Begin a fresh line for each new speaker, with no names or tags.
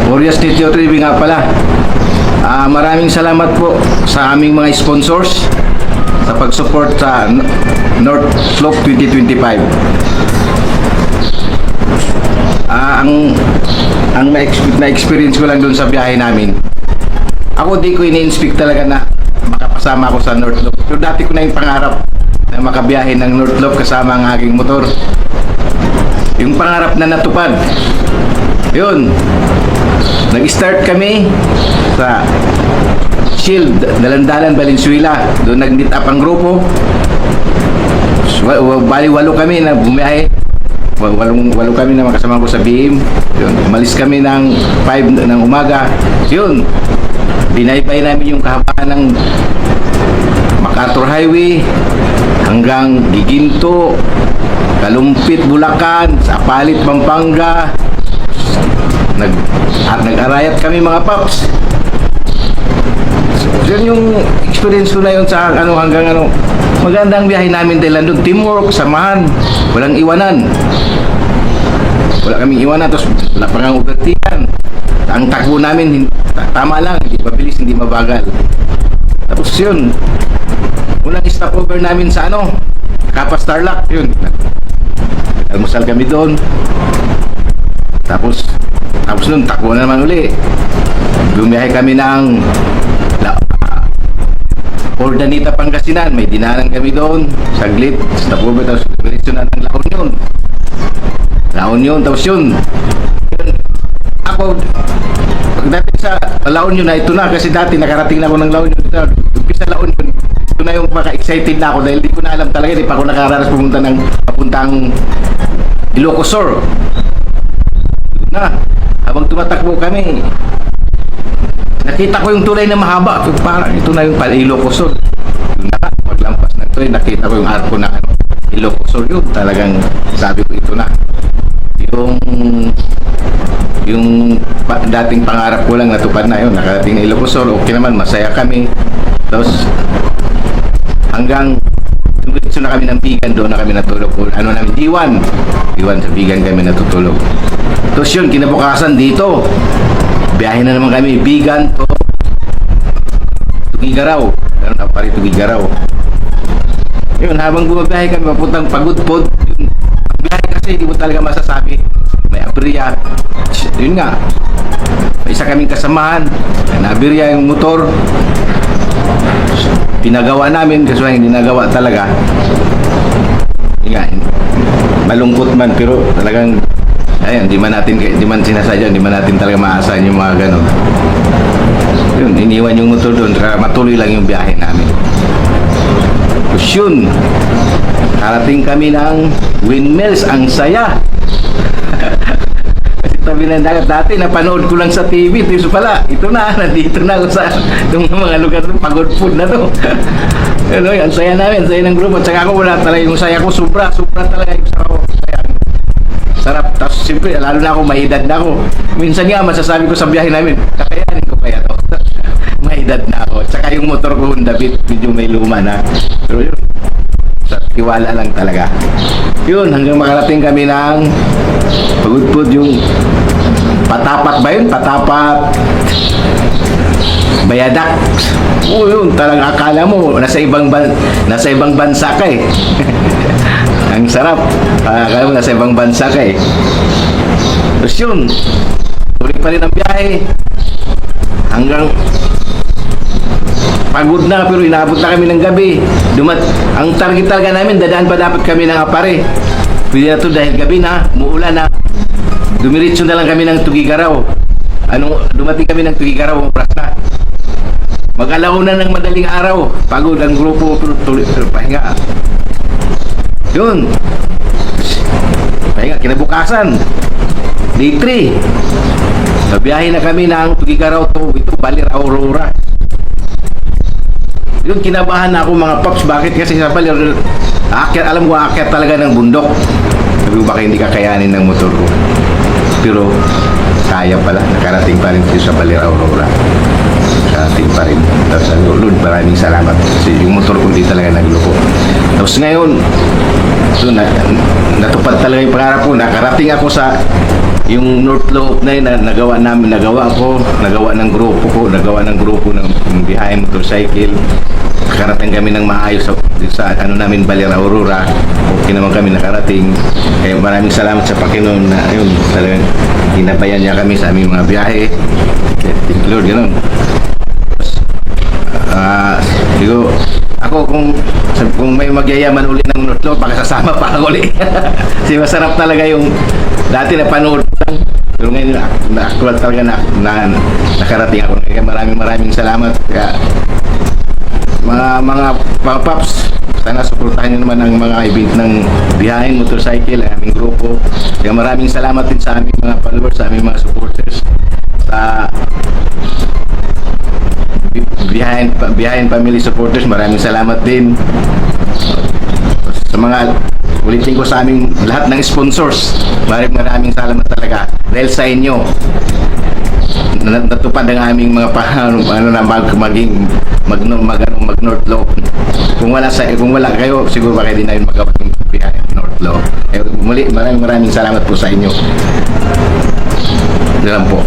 Orias Tito TV nga pala. Maraming salamat po sa aming mga sponsors sa pag-support sa North Slope 2025. Ang na-experience ko lang doon sa biyahe namin. Ako di ko ini-inspect talaga na makapasama ako sa North Slope. Pero dati ko na yung pangarap na makabiyahe ng North Slope kasama ang aking motor. Yung pangarap na natupad. Yun. Nag-start kami sa Shield, Dalandalan, Valenzuela. Doon nag-meet up ang grupo. Bali-walo kami na bumiyahe. Walo kami na makasama ko sa BM. Yun. Umalis kami ng 5 ng umaga. Yun. Binaybay namin yung kahabaan ng MacArthur Highway hanggang Giginto, Kalumpit, Bulacan, Sapalit, Pampanga. Nag-arayat kami mga paps. So, yun yung experience ko na yun sa hanggang magandang biyahe namin dahil nandun teamwork, samahan, walang iwanan. Wala kaming iwanan, tapos wala pa nga ubertihan. Ang takbo namin tama lang, hindi mabilis, hindi mabagal. Tapos yun, unang stopover namin sa Kapas Tarlac, yun. Almusal kami doon. Tapos nun, takbo na naman uli. Bumiyahe kami ng Ordanita, Pangasinan. May dinanan kami doon. Saglit, stopover, tapos diretso na ng La Union. Tapos yun. Ako, pagdating sa La Union na ito na, kasi dati nakarating na ako ng La Union. Umpisa La Union, ito na yung maka-excited na ako dahil di ko na alam talaga, di pa ako nakararas papuntang Ilocos Sur. Na, habang tumatakbo kami, nakita ko yung tulay na mahaba. Parang ito na yung Ilocos Sur. Maglampas na ito, nakita ko yung arko na Ilocos Sur. Yun, talagang sabi ko ito na. Yung dating pangarap ko lang natupad na yun. Nakarating na Ilocos Sur. Okay naman, masaya kami. Tapos, hanggang diretso na kami ng Bigan, doon na kami natulog. Diwan sa Bigan kami natutulog. Tapos yun, kinabukasan dito, biyahe na naman kami, Bigan to Tugigaraw. Meron na pa rin Tugigaraw. Yun, habang bumabiyahe kami, papuntang Pagudpod. Yun, ang biyahe kasi, hindi mo talaga masasabi. May aberya. Yun nga, may isa kaming kasamahan, na-aberya yung motor. Pinagawa namin, kasi hindi nagawa talaga. Yun nga, malungkot man, pero talagang ayan, di man sinasadya, di man natin talaga maasahan yung mga gano'n. Yun, iniwan yung motor doon, matuloy lang yung biyahe namin. Tapos yun, karating kami ng windmills, ang saya. Kasi tabi ng dagat, dati napanood ko lang sa TV, ito pala, ito na, nandito na ako sa itong mga lugar ng Pagod Food na to. Ang saya namin, saya ng grupo, at saka ako wala talaga yung saya ko, sobra talaga yung saya ko. Sarap. Tapos siyempre, lalo na ako, may edad na ako. Minsan nga, masasabi ko sa biyahe namin, kakayanin ko kaya to. May edad na ako. Tsaka yung motor ko, Honda Beat, medyo may luma na. Pero yun, sa tiwala lang talaga. Yun, hanggang makarating kami ng Pagudpod, yung Patapat ba yun? Patapat Bayadak. Oo, yun, talagang akala mo, nasa ibang bansa ka eh. Ang sarap. Akala mo nasa ibang bansa ka eh. Tapos yun, tuloy pa rin ang biyahe. Hanggang pagod na, pero inaabot na kami ng gabi. Ang target talaga namin, dadaan pa dapat kami ng Apare. Pwede na to dahil gabi na, umuulan na. Dumiritso na lang kami ng Tugigaraw. Dumating kami ng Tugigaraw, oras na. Mag-alauna ng madaling araw. Pagod ang grupo, pero pahinga. Yun. Pahinga, kinabukasan. Day 3. Nabiyahe na kami ng Tugigaraw to, ito, Baler, Aurora. Yun, kinabahan na ako mga paps. Bakit? Kasi sa Baler, alam ko, aakyat talaga ng bundok. Sabi ko, baka hindi kakayanin ng motor ko. Pero, kaya pala. Nakarating pa rin dito sa Baler, Aurora. Nakarating pa rin. Tapos, Lord, maraming salamat. Kasi yung motor ko hindi talaga nagloko. Tapos ngayon, so, natupad talaga yung pangarap ko. Nakarating ako sa yung North Loop na yun, nagawa ng grupo ng behind motorcycle. Nakarating kami ng maayos sa ano namin, Balera Aurora. Okay naman kami nakarating. Kaya maraming salamat sa Panginoon na ayun, talagang ginabayan niya kami sa aming mga biyahe. Thank you Lord, gano'n. Siguro, ako kung may magyayaman uli ng North Loop, baka sasama pa ako uli. Kasi masarap talaga yung dati na panood lang. Pero ngayon, na-actual talaga na nakarating ako. Kaya maraming salamat. Kaya, mga paps, sana suportahan nyo naman ang mga event ng Behind Motorcycle, ang aming grupo. Kaya maraming salamat din sa aming mga followers, sa aming mga supporters, sa Behind Family Supporters. Maraming salamat din sa mga, ulitin ko, sa aming lahat ng sponsors. Maraming salamat talaga dahil sa inyo natupad ang aming mga mag North Loop. Kung wala kayo, siguro baka din na yun magawa ng North Loop. Muli, maraming salamat po sa inyo. Yan lang po.